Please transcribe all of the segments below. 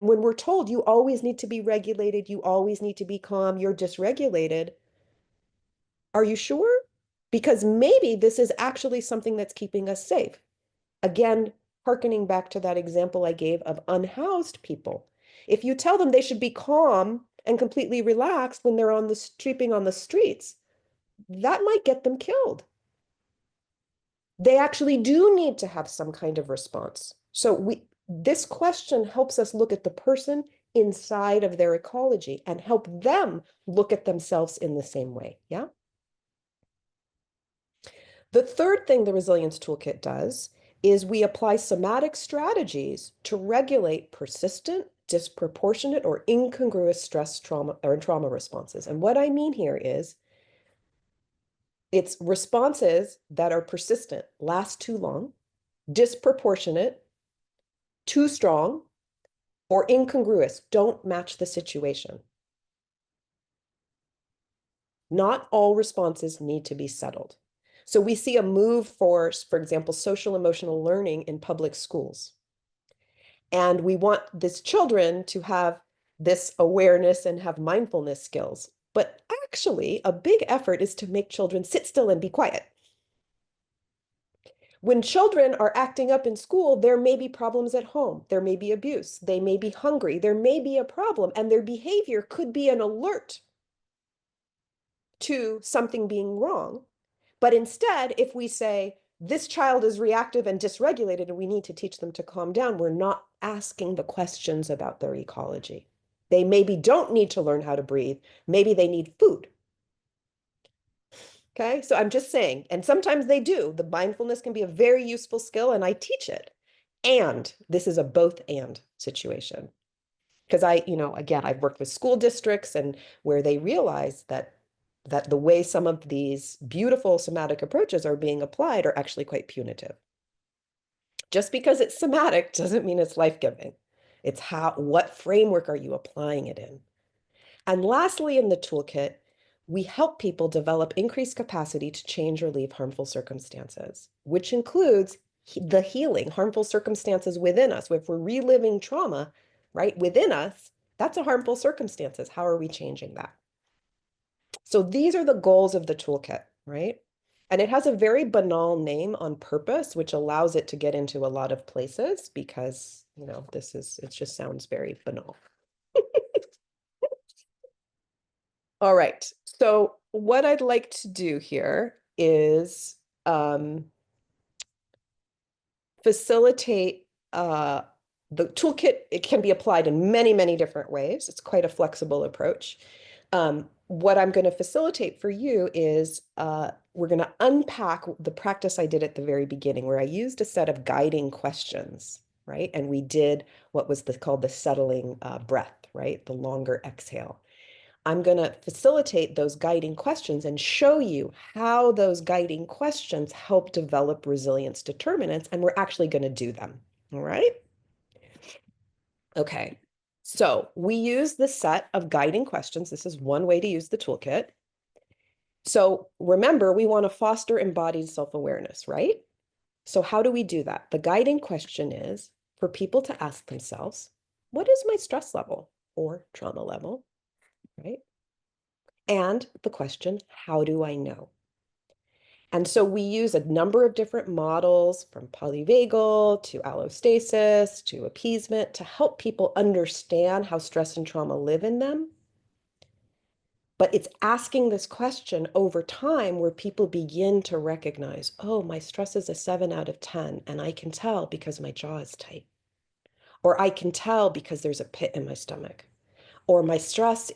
when we're told you always need to be regulated, you always need to be calm, you're dysregulated, are you sure? Because maybe this is actually something that's keeping us safe. Again, hearkening back to that example I gave of unhoused people. If you tell them they should be calm and completely relaxed when they're sleeping on the streets, that might get them killed. They actually do need to have some kind of response. So this question helps us look at the person inside of their ecology and help them look at themselves in the same way. Yeah. The third thing the Resilience Toolkit does is we apply somatic strategies to regulate persistent, disproportionate, or incongruous stress, trauma responses. And what I mean here is it's responses that are persistent, last too long, disproportionate, too strong, or incongruous, don't match the situation. Not all responses need to be settled. So we see a move for example, social emotional learning in public schools. And we want these children to have this awareness and have mindfulness skills. But actually, a big effort is to make children sit still and be quiet. When children are acting up in school, there may be problems at home. There may be abuse. They may be hungry. There may be a problem, and their behavior could be an alert to something being wrong. But instead, if we say, this child is reactive and dysregulated and we need to teach them to calm down, we're not asking the questions about their ecology. They maybe don't need to learn how to breathe. Maybe they need food. Okay, so I'm just saying, and sometimes they do. The mindfulness can be a very useful skill, and I teach it. And this is a both and situation. Because again, I've worked with school districts and where they realize that the way some of these beautiful somatic approaches are being applied are actually quite punitive. Just because it's somatic doesn't mean it's life-giving. It's what framework are you applying it in? And lastly, in the toolkit, we help people develop increased capacity to change or leave harmful circumstances, which includes the healing, harmful circumstances within us. If we're reliving trauma, right, within us, that's a harmful circumstances. How are we changing that? So these are the goals of the toolkit, right? And it has a very banal name on purpose, which allows it to get into a lot of places because, it just sounds very banal. All right. So what I'd like to do here is facilitate the toolkit. It can be applied in many, many different ways. It's quite a flexible approach. What I'm going to facilitate for you is we're going to unpack the practice I did at the very beginning, where I used a set of guiding questions, right? And we did what was called the settling breath, right? The longer exhale. I'm going to facilitate those guiding questions and show you how those guiding questions help develop resilience determinants, and we're actually going to do them, all right? Okay, so we use the set of guiding questions. This is one way to use the toolkit. So remember, we want to foster embodied self-awareness, right? So how do we do that? The guiding question is for people to ask themselves, what is my stress level or trauma level, right? And the question, how do I know? And so we use a number of different models from polyvagal to allostasis to appeasement to help people understand how stress and trauma live in them. But it's asking this question over time where people begin to recognize, oh, my stress is a 7 out of 10, and I can tell because my jaw is tight. Or I can tell because there's a pit in my stomach. Or my stress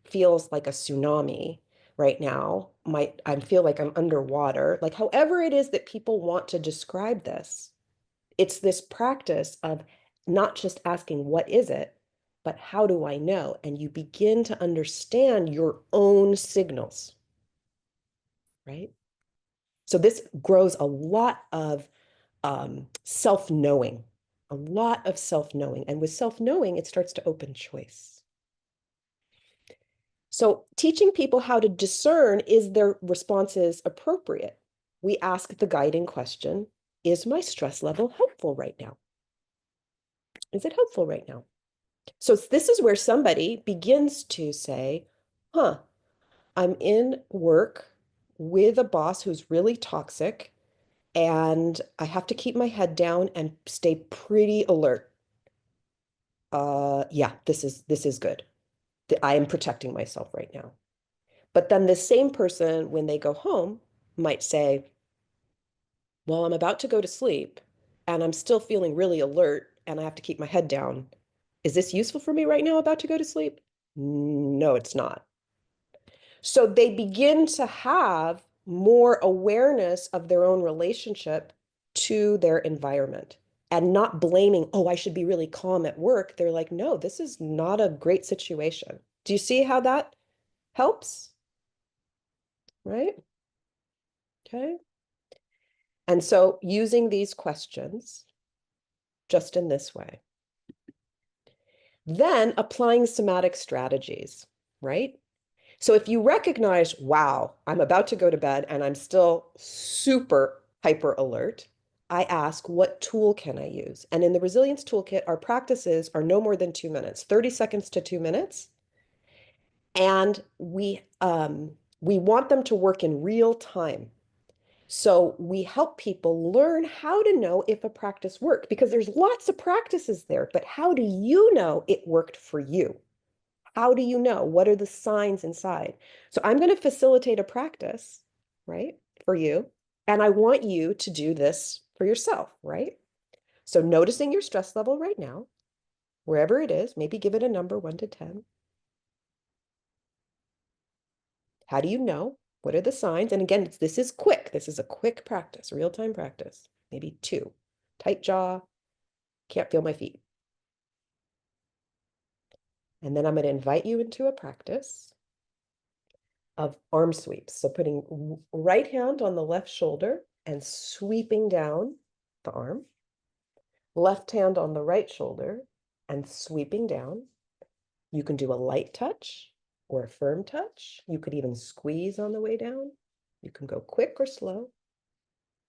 feels like a tsunami right now. I feel like I'm underwater. Like however it is that people want to describe this, it's this practice of not just asking what is it, but how do I know? And you begin to understand your own signals, right? So this grows a lot of self-knowing, a lot of self-knowing. And with self-knowing, it starts to open choice. So teaching people how to discern, is their responses appropriate? We ask the guiding question, is my stress level helpful right now? Is it helpful right now? So this is where somebody begins to say, huh, I'm in work with a boss who's really toxic, and I have to keep my head down and stay pretty alert. Yeah, this is good. I am protecting myself right now. But then the same person, when they go home, might say, well, I'm about to go to sleep and I'm still feeling really alert and I have to keep my head down. Is this useful for me right now, about to go to sleep? No, it's not. So they begin to have more awareness of their own relationship to their environment and not blaming, oh, I should be really calm at work. They're like, no, this is not a great situation. Do you see how that helps? Right? Okay. And so using these questions just in this way, then applying somatic strategies, right? So if you recognize, wow, I'm about to go to bed and I'm still super hyper alert, I ask, what tool can I use? And in the Resilience Toolkit, our practices are no more than 2 minutes, 30 seconds to 2 minutes. And we want them to work in real time. So we help people learn how to know if a practice worked, because there's lots of practices there, but how do you know it worked for you? How do you know? What are the signs inside? So I'm going to facilitate a practice, right, for you. And I want you to do this for yourself, right? So noticing your stress level right now, wherever it is, maybe give it a number, 1 to 10. How do you know? What are the signs? And again, this is quick. This is a quick practice, real-time practice. Maybe 2. Tight jaw, can't feel my feet. And then I'm going to invite you into a practice of arm sweeps. So putting right hand on the left shoulder and sweeping down the arm, left hand on the right shoulder and sweeping down. You can do a light touch or a firm touch. You could even squeeze on the way down. You can go quick or slow.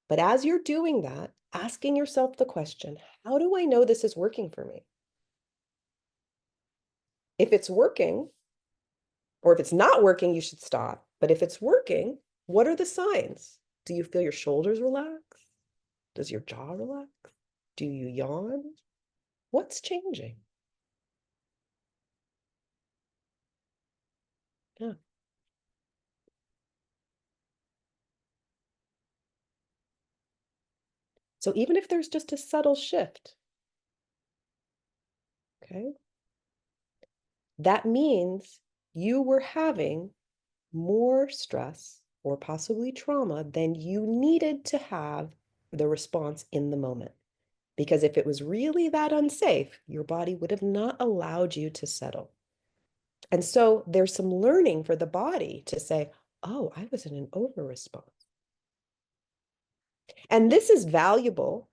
But as you're doing that, asking yourself the question, how do I know this is working for me? If it's working, or if it's not working, you should stop. But if it's working, what are the signs? Do you feel your shoulders relax? Does your jaw relax? Do you yawn? What's changing? Yeah. So even if there's just a subtle shift, okay, that means you were having more stress or possibly trauma than you needed to have the response in the moment. Because if it was really that unsafe, your body would have not allowed you to settle. And so there's some learning for the body to say, oh, I was in an over response. And this is valuable.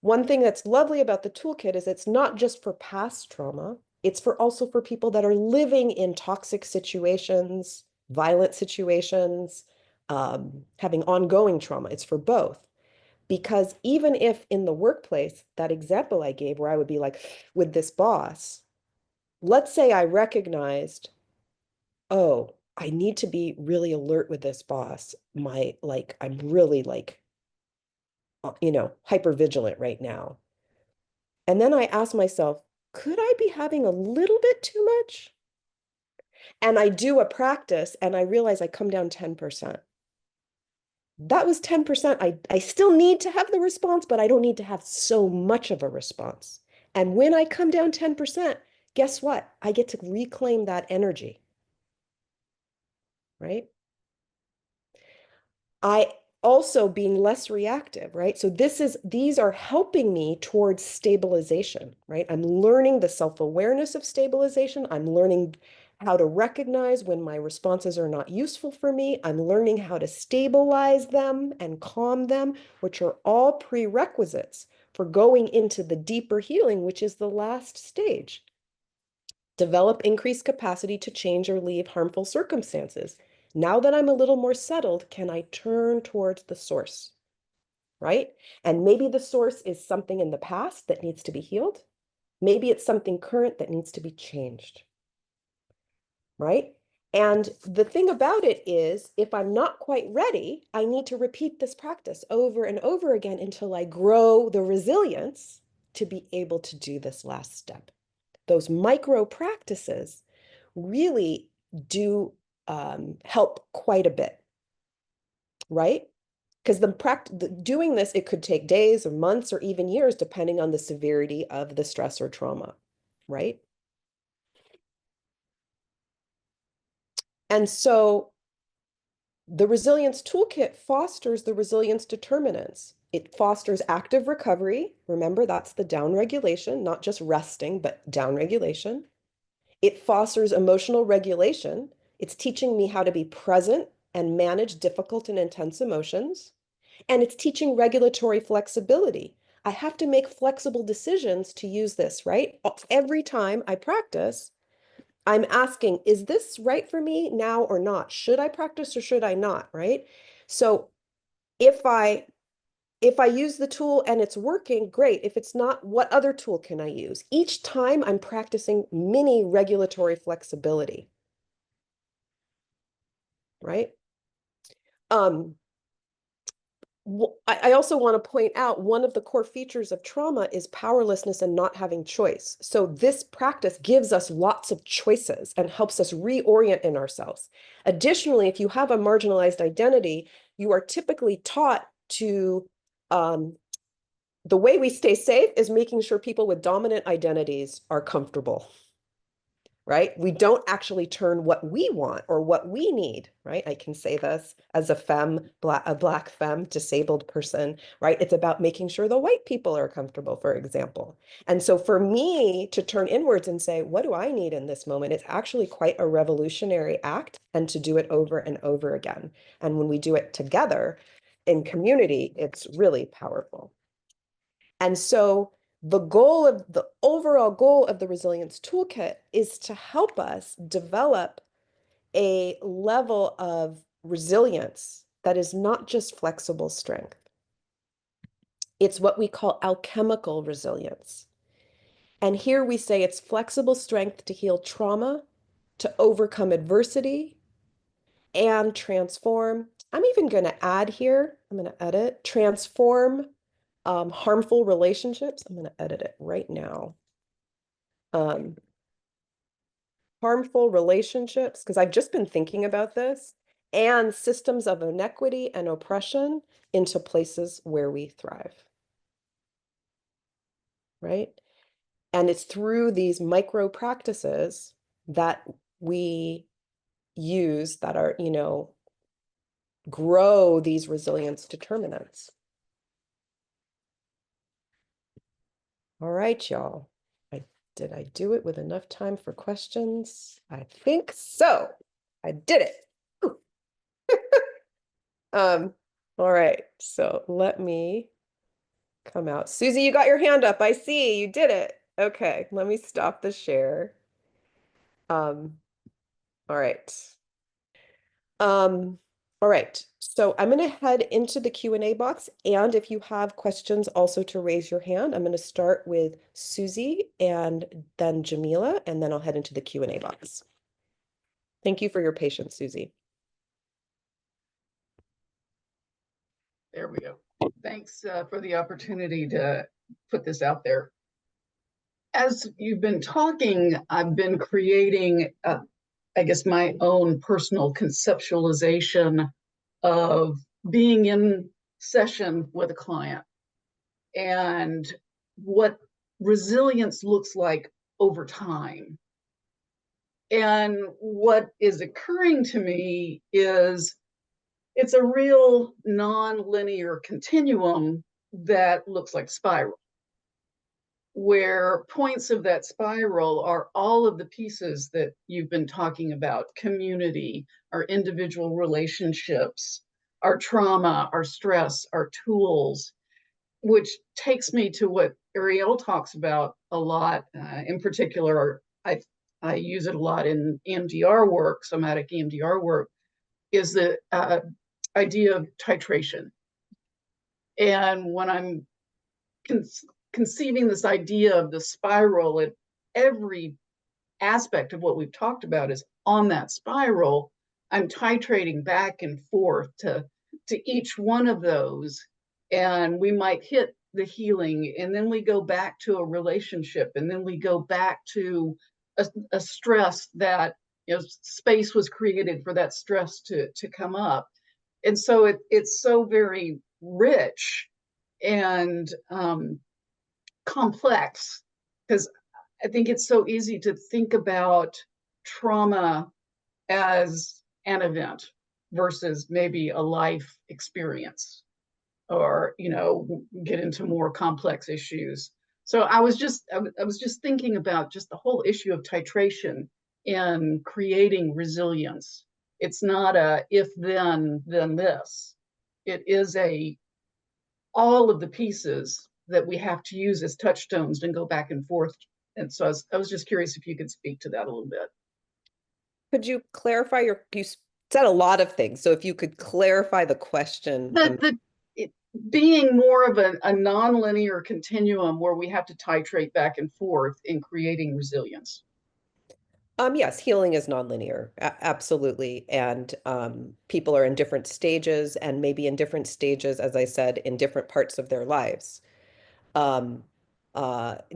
One thing that's lovely about the toolkit is it's not just for past trauma, it's for also for people that are living in toxic situations, violent situations, having ongoing trauma. It's for both. Because even if in the workplace, that example I gave where I would be like, with this boss, let's say I recognized, oh, I need to be really alert with this boss. I'm really hyper vigilant right now. And then I ask myself, could I be having a little bit too much? And I do a practice and I realize I come down 10%. That was 10%. I still need to have the response, but I don't need to have so much of a response. And when I come down 10%, guess what? I get to reclaim that energy, right? I also being less reactive, right? So these are helping me towards stabilization, right? I'm learning the self-awareness of stabilization. I'm learning how to recognize when my responses are not useful for me. I'm learning how to stabilize them and calm them, which are all prerequisites for going into the deeper healing, which is the last stage. Develop increased capacity to change or leave harmful circumstances. Now that I'm a little more settled, can I turn towards the source, right? And maybe the source is something in the past that needs to be healed. Maybe it's something current that needs to be changed, right? And the thing about it is, if I'm not quite ready, I need to repeat this practice over and over again until I grow the resilience to be able to do this last step. Those micro practices really do help quite a bit, right? Because doing this, it could take days or months or even years, depending on the severity of the stress or trauma, right? And so the Resilience Toolkit fosters the resilience determinants. It fosters active recovery. Remember, that's the downregulation, not just resting, but downregulation. It fosters emotional regulation. It's teaching me how to be present and manage difficult and intense emotions. And it's teaching regulatory flexibility. I have to make flexible decisions to use this, right? Every time I practice, I'm asking, is this right for me now or not? Should I practice or should I not, right? So if I use the tool and it's working, great. If it's not, what other tool can I use? Each time I'm practicing mini regulatory flexibility, right? Um, I also want to point out one of the core features of trauma is powerlessness and not having choice. So this practice gives us lots of choices and helps us reorient in ourselves. Additionally, if you have a marginalized identity, you are typically taught to, the way we stay safe is making sure people with dominant identities are comfortable, right? We don't actually turn what we want or what we need, right? I can say this as a black femme, disabled person, right? It's about making sure the white people are comfortable, for example. And so for me to turn inwards and say, what do I need in this moment? It's actually quite a revolutionary act, and to do it over and over again. And when we do it together in community, it's really powerful. And so the overall goal of the Resilience Toolkit is to help us develop a level of resilience that is not just flexible strength. It's what we call alchemical resilience. And here we say it's flexible strength to heal trauma, to overcome adversity, and transform. I'm even going to add here, I'm going to edit, transform harmful relationships. I'm going to edit it right now. Um, harmful relationships, because I've just been thinking about this, and systems of inequity and oppression into places where we thrive, right? And it's through these micro practices that we use that are, grow these resilience determinants. All right, y'all. Did I do it with enough time for questions? I think so. I did it. All right, so let me come out. Susie, you got your hand up. I see you did it. Okay, let me stop the share. Um, all right. Um, all right. So I'm going to head into the Q&A box, and if you have questions also to raise your hand, I'm going to start with Susie and then Jamila, and then I'll head into the Q&A box. Thank you for your patience, Susie. There we go. Thanks for the opportunity to put this out there. As you've been talking, I've been creating, I guess, my own personal conceptualization of being in session with a client and what resilience looks like over time. And what is occurring to me is it's a real non-linear continuum that looks like spiral, where points of that spiral are all of the pieces that you've been talking about: community, our individual relationships, our trauma, our stress, our tools, which takes me to what Ariel talks about a lot. In particular, I use it a lot in EMDR work, somatic EMDR work, is the idea of titration. And when I'm conceiving this idea of the spiral, and every aspect of what we've talked about is on that spiral. I'm titrating back and forth to each one of those, and we might hit the healing, and then we go back to a relationship, and then we go back to a stress that, space was created for that stress to come up. And so it's so very rich and complex, because I think it's so easy to think about trauma as an event versus maybe a life experience, or get into more complex issues. So I was just thinking about just the whole issue of titration in creating resilience. It's not a if then this. It is a all of the pieces that we have to use as touchstones and go back and forth. And so I was just curious if you could speak to that a little bit. Could you clarify you said a lot of things. So if you could clarify the question, The it, being more of a nonlinear continuum where we have to titrate back and forth in creating resilience. yes, healing is nonlinear, absolutely. And people are in different stages and maybe in different stages, as I said, in different parts of their lives. um,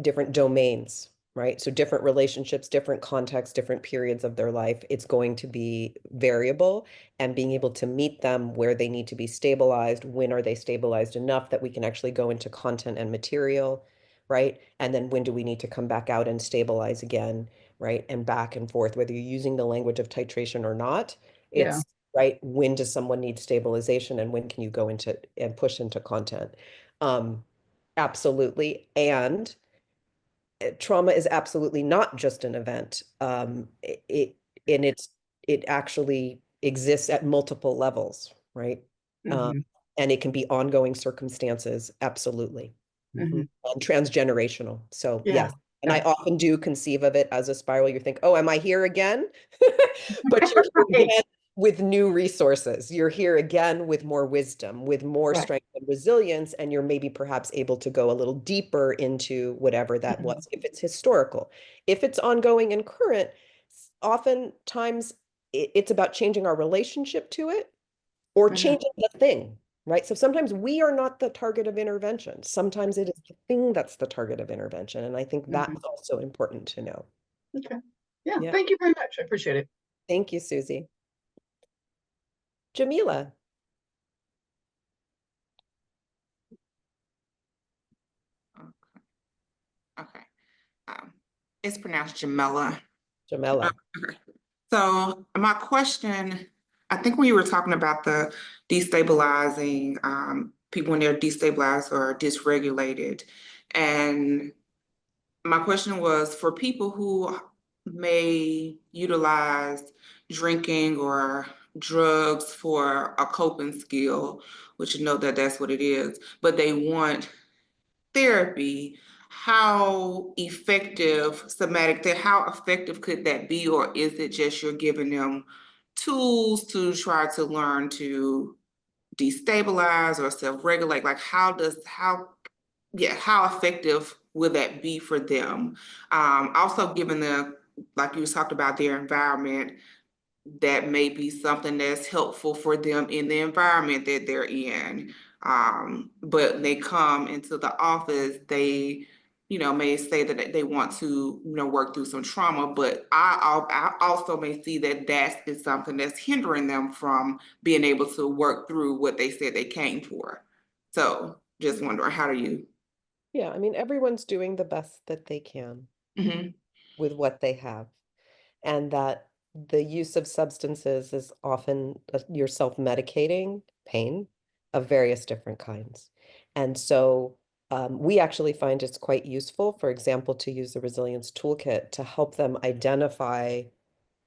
different domains, right? So different relationships, different contexts, different periods of their life. It's going to be variable, and being able to meet them where they need to be stabilized. When are they stabilized enough that we can actually go into content and material, right? And then when do we need to come back out and stabilize again, right? And back and forth, whether you're using the language of titration or not, Yeah. it's right. When does someone need stabilization, and when can you go into and push into content? Um, Absolutely. And trauma is absolutely not just an event. And it actually exists at multiple levels, right? Um, Mm-hmm. and it can be ongoing circumstances, absolutely. Mm-hmm. And transgenerational. So Yeah. yes. And I Yeah. often do conceive of it as a spiral. You think, oh, am I here again? But you're here Right. again with new resources. You're here again with more wisdom, with more Right. strength and resilience, and you're maybe perhaps able to go a little deeper into whatever that Mm-hmm. was, if it's historical. If it's ongoing and current, oftentimes it's about changing our relationship to it or Yeah. changing the thing, right? So sometimes we are not the target of intervention. Sometimes it is the thing that's the target of intervention. And I think Mm-hmm. that's also important to know. Okay. Yeah. Yeah. Thank you very much. I appreciate it. Thank you, Susie. Jamila. Okay. Okay. Um, it's pronounced Jamela. Jamila. Okay. So my question, I think when you were talking about the destabilizing people when they're destabilized or dysregulated, and my question was for people who may utilize drinking or drugs for a coping skill, which you know that that's what it is, but they want therapy, how effective how effective could that be? Or is it just you're giving them tools to try to learn to destabilize or self-regulate? Like how effective will that be for them? Also given like you talked about their environment, that may be something that's helpful for them in the environment that they're in. But they come into the office, they, may say that they want to, work through some trauma, but I also may see that that is something that's hindering them from being able to work through what they said they came for. So just wondering, how do you? Yeah, I mean, everyone's doing the best that they can Mhm. with what they have, and that the use of substances is often you're self-medicating pain of various different kinds. And so we actually find it's quite useful, for example, to use the Resilience Toolkit to help them identify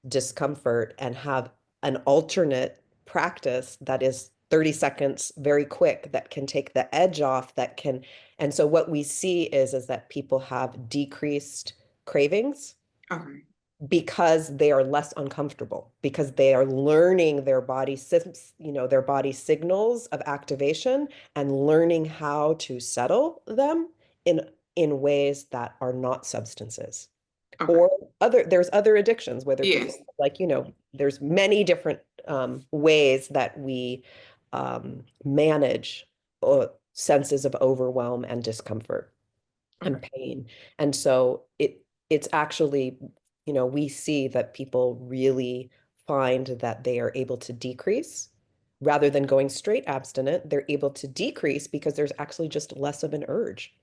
discomfort and have an alternate practice that is 30 seconds, very quick, that can take the edge off, that can. And so what we see is that people have decreased cravings Okay. because they are less uncomfortable, because they are learning their body signals of activation and learning how to settle them in in ways that are not substances. Okay. Or there's other addictions, whether people Yes. like, there's many different ways that we manage senses of overwhelm and discomfort and Okay. pain. And so it's actually, we see that people really find that they are able to decrease rather than going straight abstinent. They're able to decrease because there's actually just less of an urge,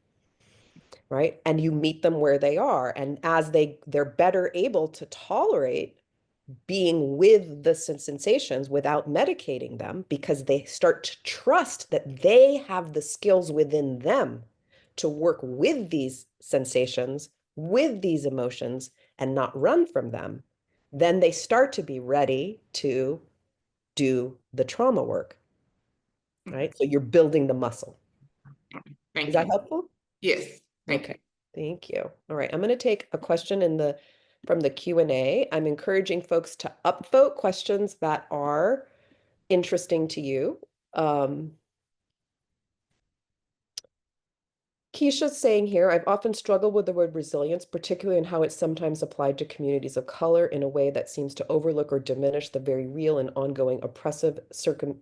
right? And you meet them where they are. And as they're better able to tolerate being with the sensations without medicating them because they start to trust that they have the skills within them to work with these sensations, with these emotions, and not run from them, then they start to be ready to do the trauma work, Okay. right? So you're building the muscle. Is Thank that you. helpful? Yes. Thank you. Okay, thank you. All right, I'm going to take a question from the Q&A. I'm encouraging folks to upvote questions that are interesting to you. Keisha's saying here, I've often struggled with the word resilience, particularly in how it's sometimes applied to communities of color in a way that seems to overlook or diminish the very real and ongoing oppressive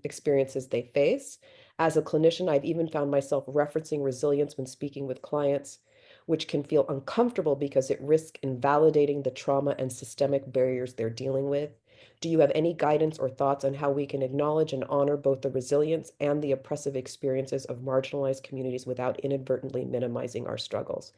experiences they face. As a clinician, I've even found myself referencing resilience when speaking with clients, which can feel uncomfortable because it risks invalidating the trauma and systemic barriers they're dealing with. Do you have any guidance or thoughts on how we can acknowledge and honor both the resilience and the oppressive experiences of marginalized communities without inadvertently minimizing our struggles?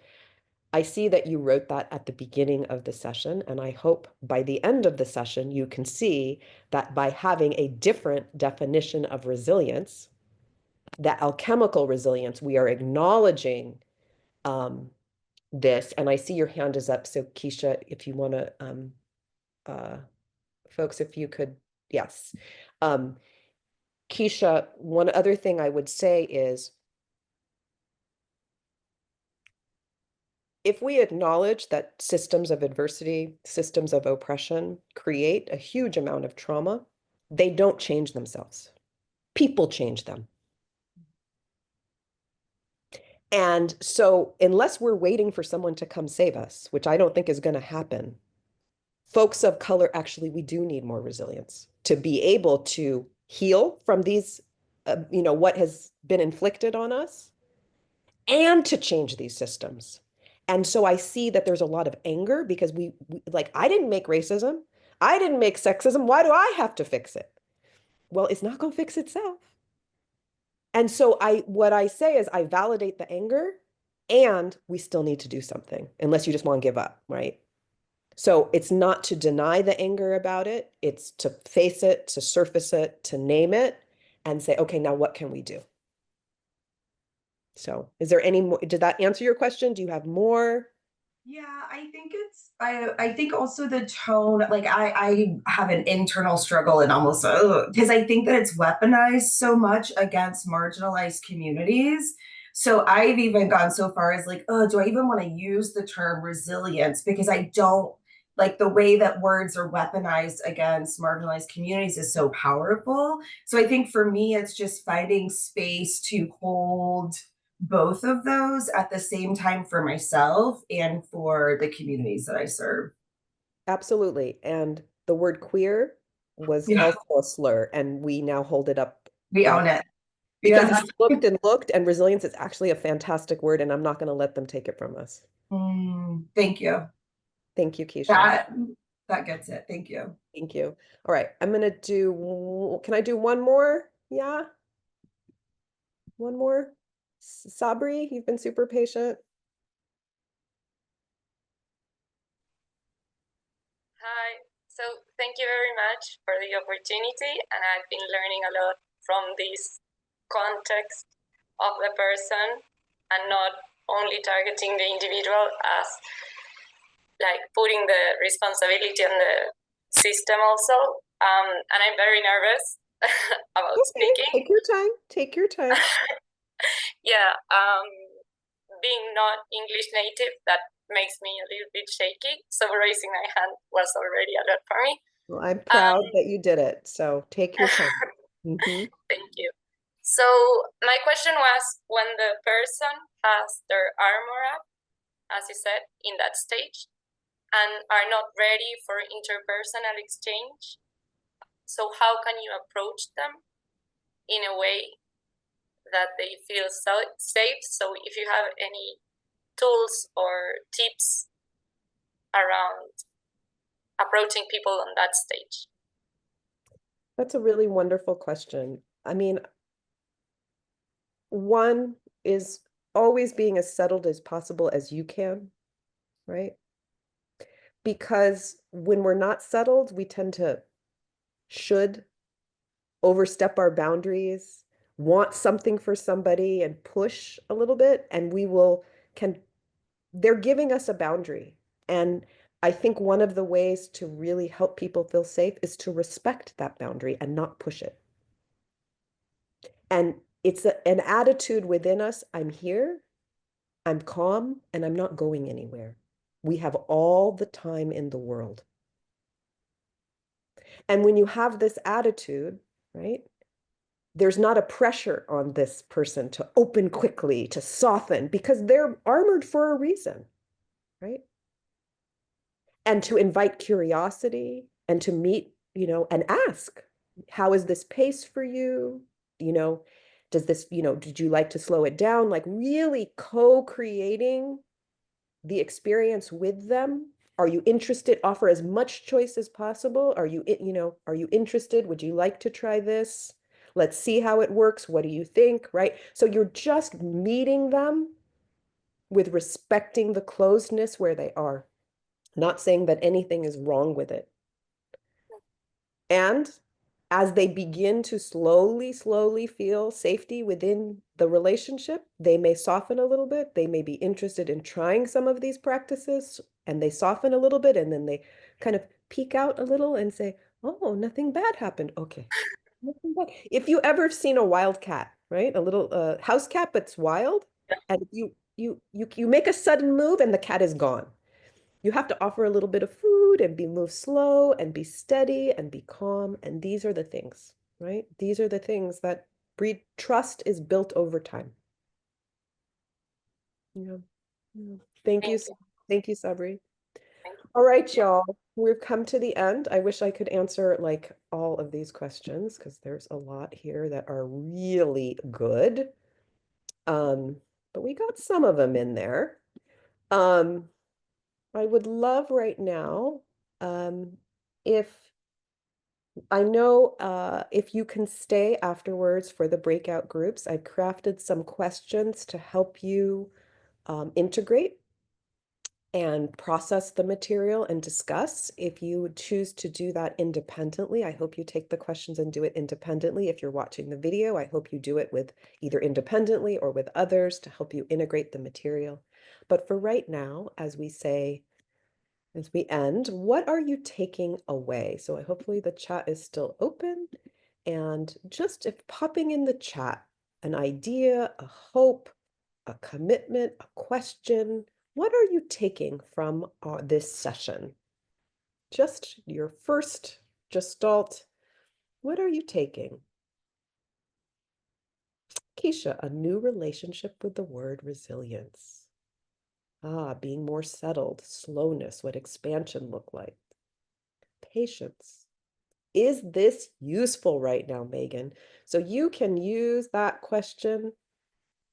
I see that you wrote that at the beginning of the session, and I hope by the end of the session, you can see that by having a different definition of resilience, that alchemical resilience, we are acknowledging this. And I see your hand is up. So Keisha, if you want to uh, folks, if you could, yes. Keisha, one other thing I would say is if we acknowledge that systems of adversity, systems of oppression create a huge amount of trauma, they don't change themselves. People change them. And so, unless we're waiting for someone to come save us, which I don't think is going to happen, folks of color, actually, we do need more resilience to be able to heal from these, what has been inflicted on us and to change these systems. And so I see that there's a lot of anger because like, I didn't make racism. I didn't make sexism. Why do I have to fix it? Well, it's not going to fix itself. And so what I say is I validate the anger and we still need to do something unless you just want to give up, right? So it's not to deny the anger about it. It's to face it, to surface it, to name it and say, okay, now what can we do? So is there any more? Did that answer your question? Do you have more? Yeah, I think also the tone, like I have an internal struggle and almost because I think that it's weaponized so much against marginalized communities. So I've even gone so far as like, oh, do I even want to use the term resilience? Because I don't like the way that words are weaponized against marginalized communities is so powerful. So I think for me, it's just finding space to hold both of those at the same time for myself and for the communities that I serve. Absolutely. And the word queer was Yeah, also a slur, and we now hold it up we own it. because Yeah. I looked, and resilience is actually a fantastic word, and I'm not going to let them take it from us. Thank you. Thank you, Keisha. That gets it. Thank you. Thank you. All right, I'm going to can I do one more? Yeah, one more. Sabri, you've been super patient. Hi. So thank you very much for the opportunity, and I've been learning a lot from this context of the person and not only targeting the individual as like putting the responsibility on the system also. And I'm very nervous about Okay, speaking. take your time. Take your time. Yeah, being not English native, that makes me a little bit shaky. So raising my hand was already a lot for me. Well, I'm proud that you did it. So take your time. Thank you. So my question was, when the person has their armor up, as you said, in that stage, and are not ready for interpersonal exchange, so how can you approach them in a way that they feel safe? So if you have any tools or tips around approaching people on that stage. That's a really wonderful question. I mean, one is always being as settled as possible as you can, right? Because when we're not settled, we tend to should overstep our boundaries, want something for somebody and push a little bit, and they're giving us a boundary. And I think one of the ways to really help people feel safe is to respect that boundary and not push it. And it's an attitude within us. I'm here, I'm calm, and I'm not going anywhere. We have all the time in the world. And when you have this attitude, right, there's not a pressure on this person to open quickly, to soften, because they're armored for a reason, right? And to invite curiosity and to meet, and ask, how is this pace for you? Does this, did you like to slow it down? Like really co-creating the experience with them. Are you interested? Offer as much choice as possible. Are you interested? Would you like to try this? Let's see how it works. What do you think? Right? So you're just meeting them with respecting the closedness where they are, not saying that anything is wrong with it. And as they begin to slowly feel safety within the relationship, they may soften a little bit. They may be interested in trying some of these practices, and they soften a little bit, and then they kind of peek out a little and say, oh, nothing bad happened. Okay. Nothing bad. If you ever seen a wild cat, right? A little house cat, but it's wild, and you make a sudden move and the cat is gone. You have to offer a little bit of food and move slow and be steady and be calm. And these are the things, right? These are the things that breed trust is built over time. Yeah. Yeah. Thank you. Thank you, Sabri. All right, y'all. We've come to the end. I wish I could answer like all of these questions because there's a lot here that are really good. But we got some of them in there. I would love right now, if I know if you can stay afterwards for the breakout groups. I've crafted some questions to help you integrate and process the material and discuss. If you would choose to do that independently, I hope you take the questions and do it independently. If you're watching the video, I hope you do it with either independently or with others to help you integrate the material. But for right now, as we end, what are you taking away? So hopefully the chat is still open, and just if popping in the chat an idea, a hope, a commitment, a question, what are you taking from this session? Just your first gestalt, what are you taking? Keisha, a new relationship with the word resilience. Being more settled, slowness, what expansion look like? Patience. Is this useful right now, Megan? So you can use that question,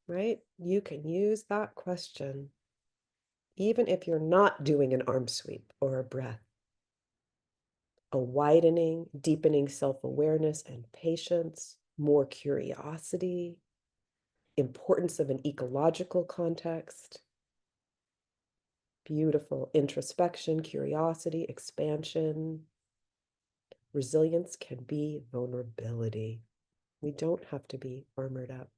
right? You can use that question, even if you're not doing an arm sweep or a breath. A widening, deepening self-awareness and patience, more curiosity, importance of an ecological context. Beautiful introspection, curiosity, expansion. Resilience can be vulnerability. We don't have to be armored up.